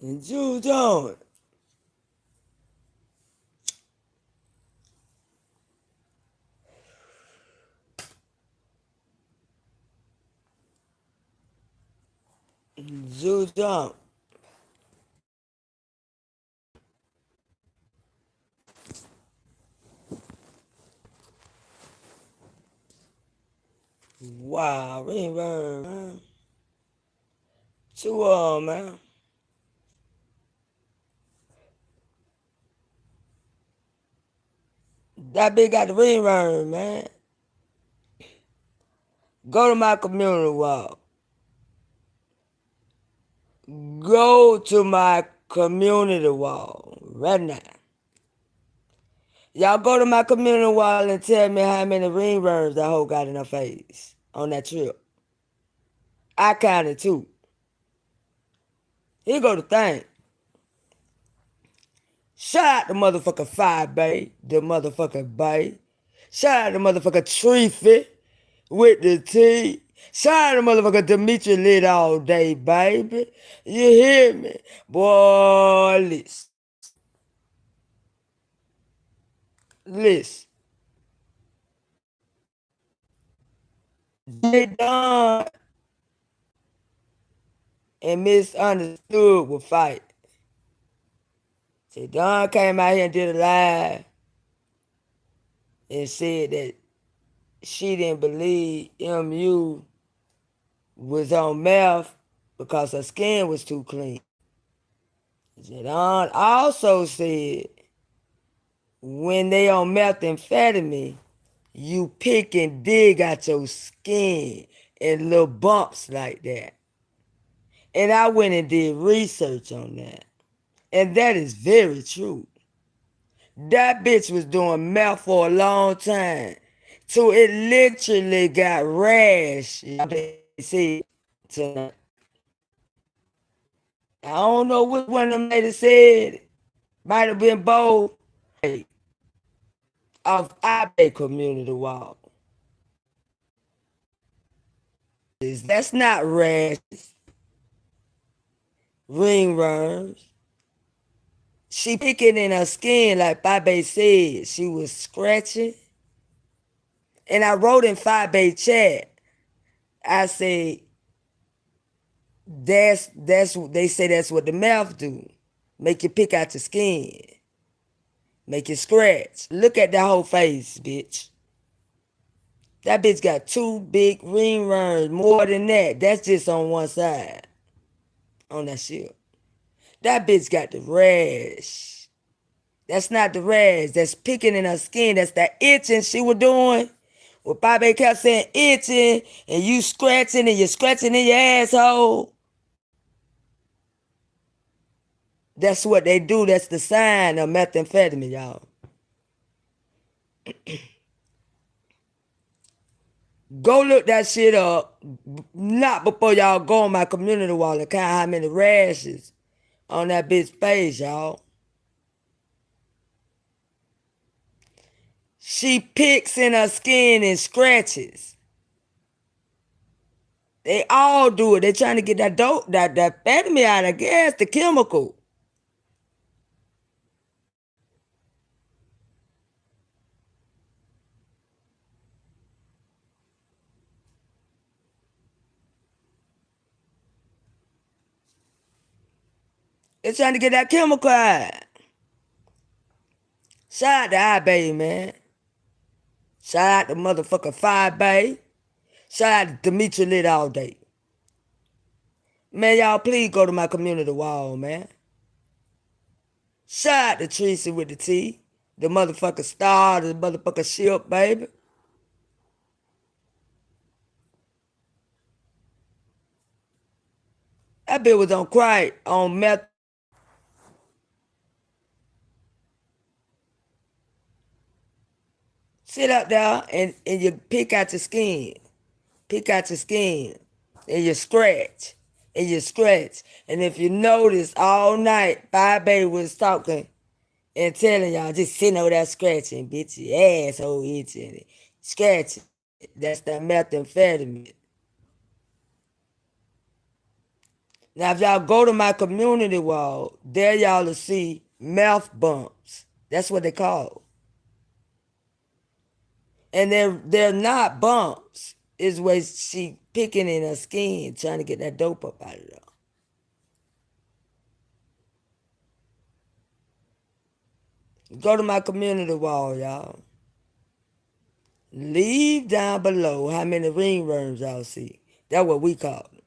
And Jude on. Jude on. Wow, Ringworm, man. Two of 'em, man. That bitch got the Ringworm, man. Go to my community wall. Go to my community wall right now. Y'all go to my community wall and tell me how many ringworms that hoe got in her face on that trip. I counted two. Here go the thing. Shout out the motherfucker Five Bay, the motherfucker Bay. Shout out the motherfucker Treefy with the T. Shout out the motherfucker Dimitri lit all day, baby. You hear me? Boy, listen. Listen. J Don and Misunderstood will fight. J Don came out here and did a live and said that she didn't believe MU was on meth because her skin was too clean. Jadon also said when they on methamphetamine, you pick and dig out your skin and little bumps like that. And I went and did research on that. And that is very true. That bitch was doing meth for a long time. So it literally got rash. They said tonight. I don't know which one of them ladies said. Might have been both. Of our community wall. That's not rashes, ringworms. She picking in her skin like Fabe said. She was scratching. And I wrote in Fabe chat, I said, that's they say that's what the mouth do. Make you pick out your skin. Make you scratch. Look at that whole face, bitch. That bitch got two big ringworms. More than that. That's just on one side. On that shit. That bitch got the rash. That's not the rash. That's picking in her skin. That's that itching she was doing. Well, Bobby kept saying itching, and you scratching, and you're scratching in your asshole. That's what they do. That's the sign of methamphetamine, y'all. Go look that shit up. Not before y'all go on my community wall and count how many rashes on that bitch face, y'all. She picks in her skin and scratches. They all do it. They trying to get that dope, that amphetamine out of gas, the chemical. They trying to get that chemical out. Shout out to iBay, man. Shout out to motherfucker Five Bay. Shout out to Dimitri Lit all day. Man, y'all please go to my community wall, man. Shout out to Tracy with the T. The motherfucker star, the motherfucker ship, baby. That bitch was on crack, on meth. Sit up there and you pick out your skin. Pick out your skin. And you scratch. And you scratch. And if you notice all night, Five Bay was talking and telling y'all, just sitting over there scratching, bitch, your asshole itching. Scratching. That's that methamphetamine. Now, if y'all go to my community wall, there y'all will see mouth bumps. That's what they call. And they're not bumps. Is where she picking in her skin, trying to get that dope up out of there. Go to my community wall, y'all. Leave down below how many ringworms y'all see. That's what we call them.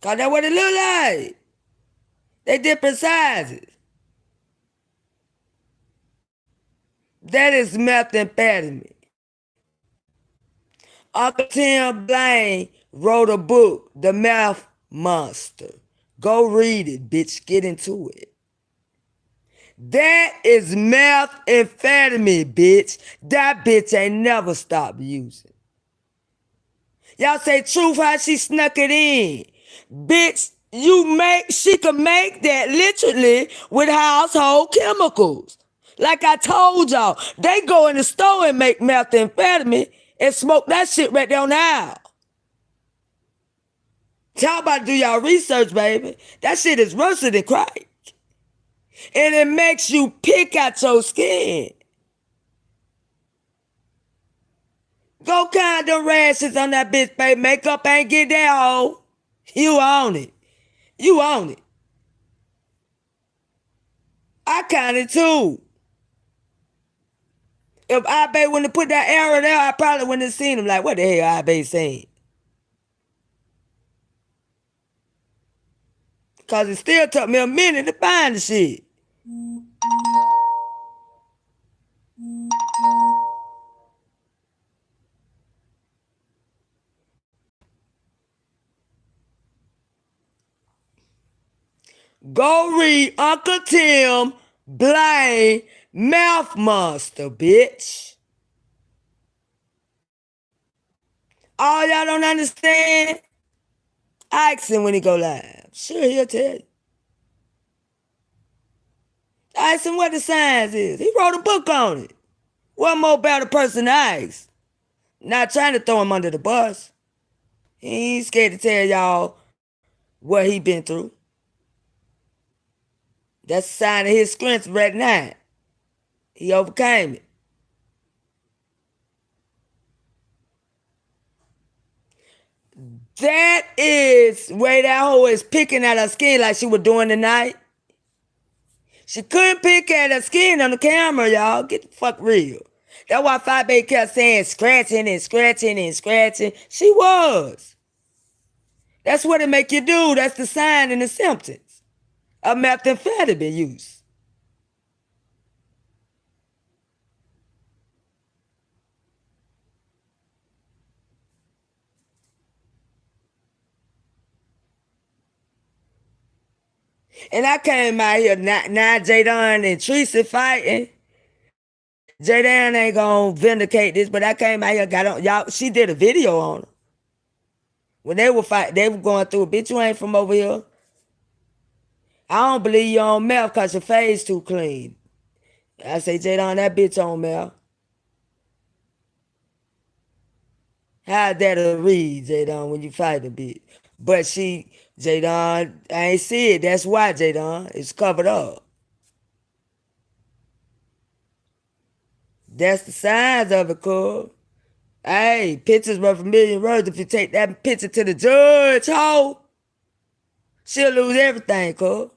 Cause that's what it look like. They different sizes. That is methamphetamine. Uncle Tim Blaine wrote a book, The Meth Monster. Go read it, bitch. Get into it. That is methamphetamine, bitch. That bitch ain't never stopped using. Y'all say truth how she snuck it in. Bitch, she could make that literally with household chemicals. Like I told y'all, they go in the store and make methamphetamine and smoke that shit right there on the aisle. Y'all about to do y'all research, baby. That shit is worse than crack. And it makes you pick at your skin. Go kind them rashes on that bitch, baby. Makeup ain't get that hoe. You own it. You own it. I counted too. If I wouldn't have put that arrow there, I probably wouldn't have seen him. Like, what the hell I saying? Because it still took me a minute to find the shit. Go read Uncle Tim Blaine Mouth Monster, bitch. All y'all don't understand? Ask him when he go live. Sure, he'll tell you. Ask him what the science is. He wrote a book on it. What more better person to ask? Not trying to throw him under the bus. He ain't scared to tell y'all what he been through. That's a sign of his strength right now. He overcame it. That is where that hoe is picking at her skin like she was doing tonight. She couldn't pick at her skin on the camera, y'all. Get the fuck real. That's why 5 kept saying scratching and scratching and scratching. She was. That's what it make you do. That's the sign and the symptoms of methamphetamine use. And I came out here, now Jadon and Tracy fighting. Jadon ain't gonna vindicate this, but I came out here, got on, y'all, she did a video on her. When they were fighting, they were going through, bitch, you ain't from over here. I don't believe you on meth because your face too clean. I say, Jadon, that bitch on meth. How that a read, Jadon, when you fight a bitch? But Jadon, I ain't see it. That's why, Jadon. It's covered up. That's the signs of it, cuz. Hey, pictures worth a million words. If you take that picture to the judge, ho, she'll lose everything, cuz.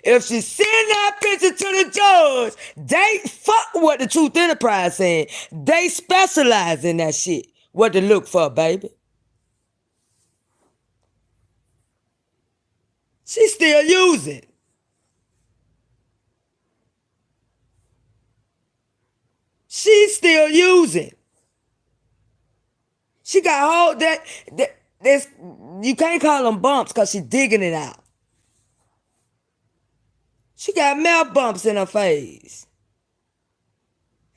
If she send that picture to the judge, they fuck what the Truth Enterprise saying. They specialize in that shit. What to look for, baby. She still using. She's still using. She got hold this. You can't call them bumps because she's digging it out. She got mouth bumps in her face.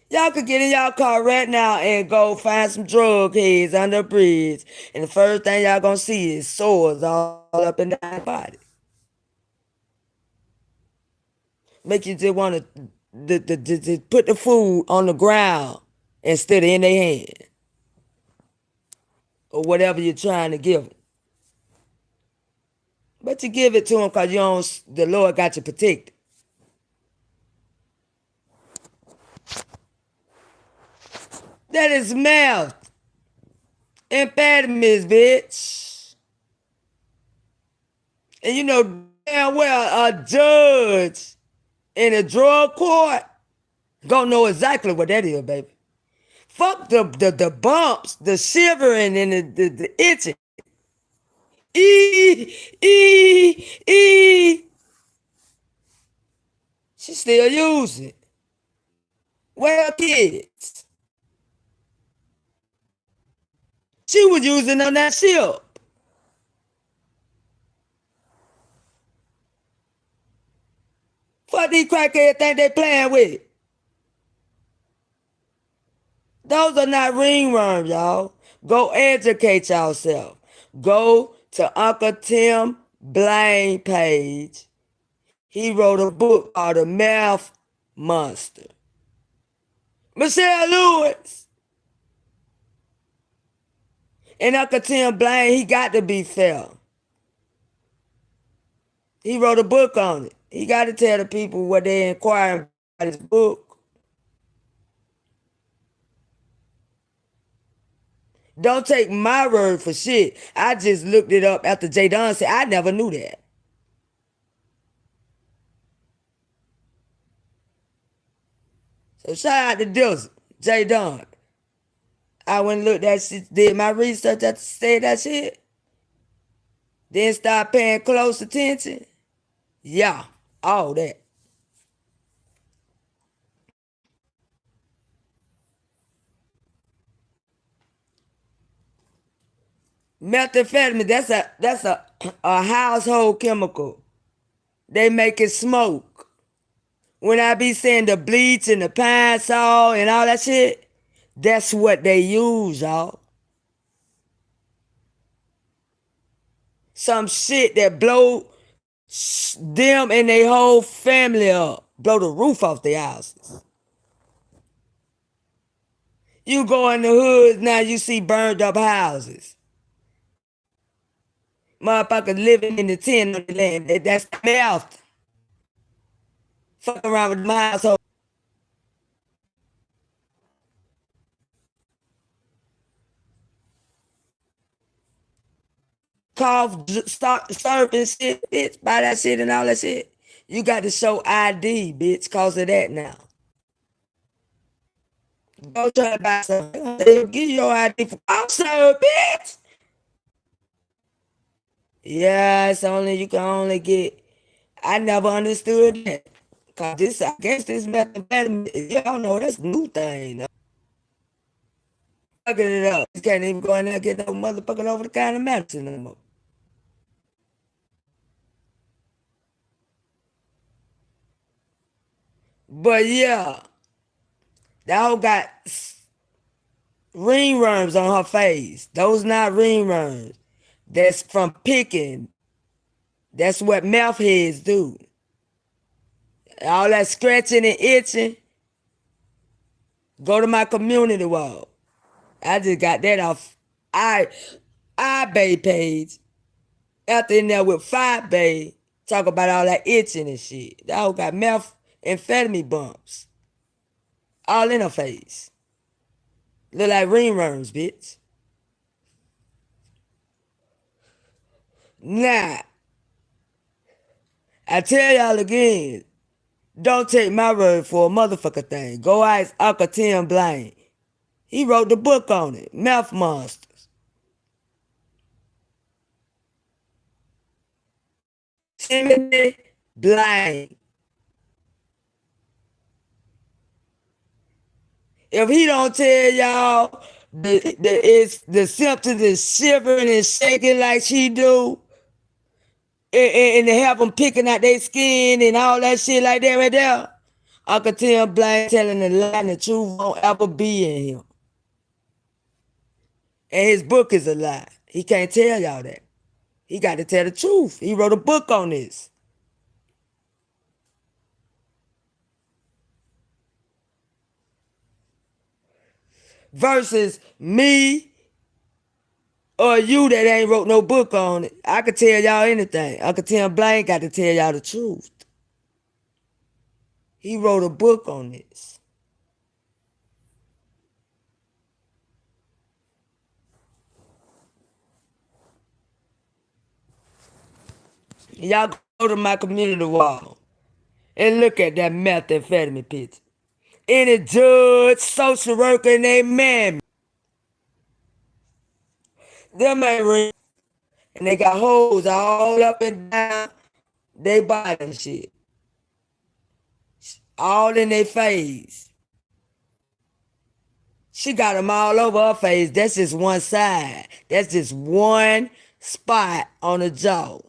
Y'all could get in y'all car right now and go find some drug heads under a bridge. And the first thing y'all gonna see is sores all up and down the body. Make you just want to put the food on the ground instead of in their hand. Or whatever you're trying to give them. But you give it to him because you don't, the Lord got you protected. That is mouth. Impediments, bitch. And you know damn well a judge in a drug court gonna know exactly what that is, baby. Fuck the bumps, the shivering, and the itching. E e e. She still using. Well, kids. She was using on that ship. Fuck these crackheads think they playing with. Those are not ringworms, y'all. Go educate yourself. Go to Uncle Tim Blaine page. He wrote a book called The Math Monster. Michelle Lewis. And Uncle Tim Blaine, he got to be fair. He wrote a book on it. He got to tell the people what they inquiring about his book. Don't take my word for shit. I just looked it up after Jay Don said I never knew that. So shout out to Dizzle, Jay Don. I went and looked that shit, did my research after said that shit. Then start paying close attention. Yeah, all that. Methamphetamine, that's a household chemical. They make it smoke. When I be saying the bleach and the pine saw and all that shit, that's what they use, y'all. Some shit that blow them and their whole family up. Blow the roof off their houses. You go in the hood now, you see burned up houses. Motherfuckers living in the tent on the land. That's mouth. Fuck around with my household. Cough, start surfing shit, bitch. Buy that shit and all that shit. You got to show ID, bitch, cause of that now. Go try to buy something. They'll give you your ID for also, bitch. Yeah, it's only you can only get. I never understood that. Cause this, I guess this methamphetamine, y'all know that's a new thing. Fucking it up. You can't even go in there and get no motherfucking over the counter medicine no more. But yeah, that hoe got ringworms on her face. Those not ringworms. That's from picking. That's what mouth heads do. All that scratching and itching. Go to my community wall. I just got that off I Bay page. After in there with Five Bay, talk about all that itching and shit. That hoe got mouth amphetamine bumps. All in her face. Look like ringworms, bitch. Nah, I tell y'all again, don't take my word for a motherfucker thing. Go ask Uncle Tim Blaine. He wrote the book on it, Mouth Monsters. Timothy Blaine. If he don't tell y'all the symptoms is shivering and shaking like she do, and to have them picking out their skin and all that shit like that right there, Uncle Tim Blaine telling the lie and the truth won't ever be in him. And his book is a lie. He can't tell y'all that. He got to tell the truth. He wrote a book on this. Versus me Or you that ain't wrote no book on it. I could tell y'all anything. Uncle Tim Blaine got to tell y'all the truth. He wrote a book on this. Y'all go to my community wall and look at that methamphetamine picture. Any judge, social worker, and they mammy. Them ain't real. And they got holes all up and down they body and shit. All in their face. She got them all over her face. That's just one side. That's just one spot on the jaw.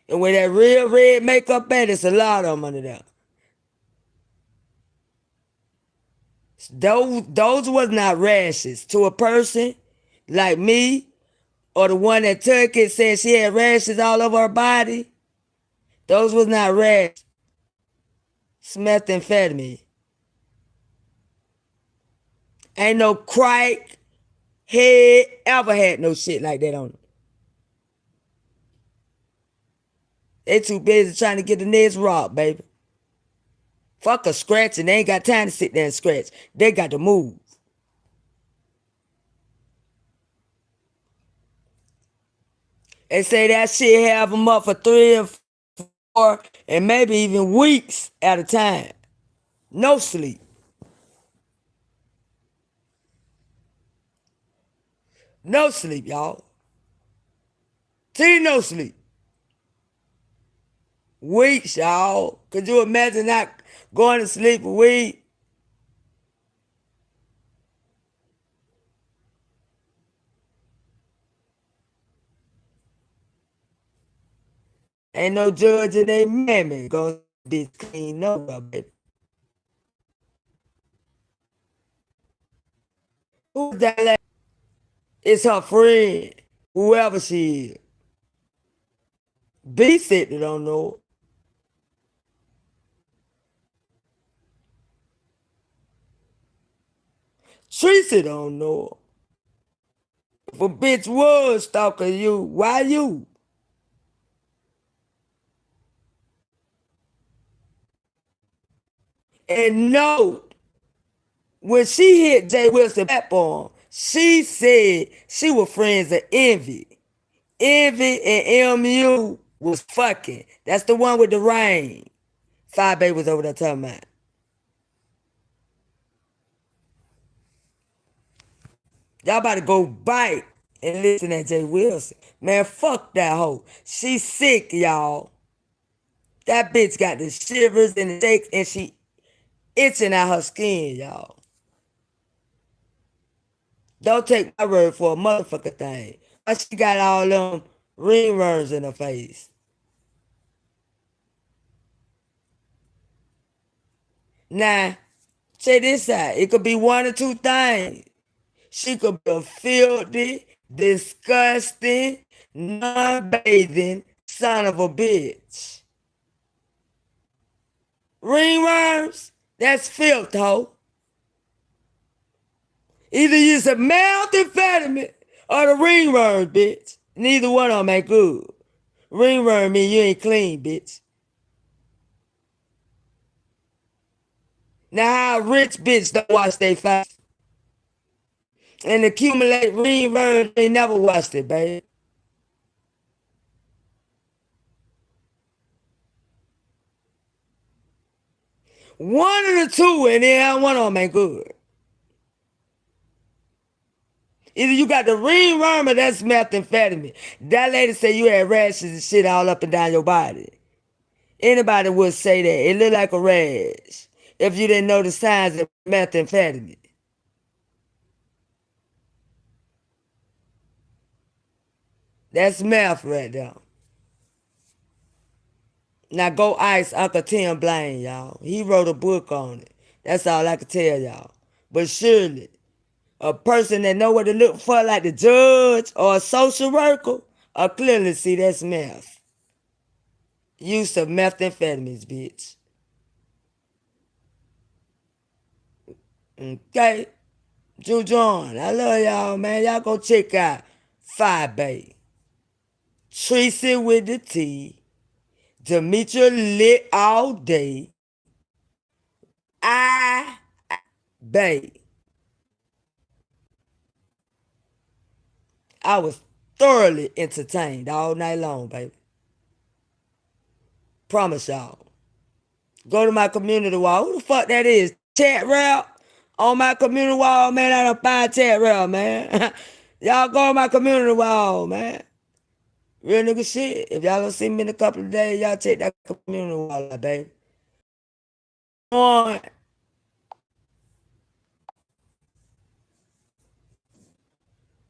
And with that real red makeup at, it's a lot of them under there. Those was not rashes. To a person like me, or the one that took it said she had rashes all over her body, those was not rashes. It's methamphetamine. Ain't no crack head ever had no shit like that on them. They too busy trying to get the next rock, baby. Fuck a scratch, and they ain't got time to sit there and scratch. They got to move. They say that shit have them up for 3 and 4 and maybe even weeks at a time. No sleep. No sleep, y'all. No sleep. Weeks, y'all. Could you imagine not going to sleep a week? Ain't no judge in they mammy gonna be clean no baby. Who's that lady? It's her friend, whoever she is. B said they don't know. Teresa don't know. If a bitch was stalking you, why you? And no, when she hit Jay Wilson platform, she said she was friends of Envy. Envy and MU was fucking. That's the one with the rain. Five Bay was over there talking about. Y'all about to go bite and listen to Jay Wilson. Man, fuck that hoe. She sick, y'all. That bitch got the shivers and the shakes and she itching out her skin, y'all. Don't take my word for a motherfucker thing. Why she got all them ringworms in her face? Now, check this out. It could be one or two things. She could be a filthy, disgusting, non-bathing son of a bitch. Ringworms? That's filth, ho. Either you some methamphetamine or the ringworm, bitch. Neither one of them ain't good. Ringworm mean you ain't clean, bitch. Now how a rich bitch don't wash their face and accumulate ringworm, they never washed it, baby. One of the two, and then one of them ain't good. Either you got the ringworm or that's methamphetamine. That lady said you had rashes and shit all up and down your body. Anybody would say that. It looked like a rash if you didn't know the signs of methamphetamine. That's meth right there. Now go ice Uncle Tim Blaine, y'all. He wrote a book on it. That's all I can tell y'all. But surely, a person that know what to look for, like the judge or a social worker, will clearly see that's meth. Use of methamphetamines, bitch. Okay? Jujon, I love y'all, man. Y'all go check out Five Bay. Tracy with the T. Demetria lit all day. I Bay. I was thoroughly entertained all night long, baby. Promise y'all. Go to my community wall. Who the fuck that is? Chat rap on my community wall, man. I don't find chat rap, man. Y'all go on my community wall, man. Real nigga shit. If y'all don't see me in a couple of days, y'all check that community wall out, baby. On.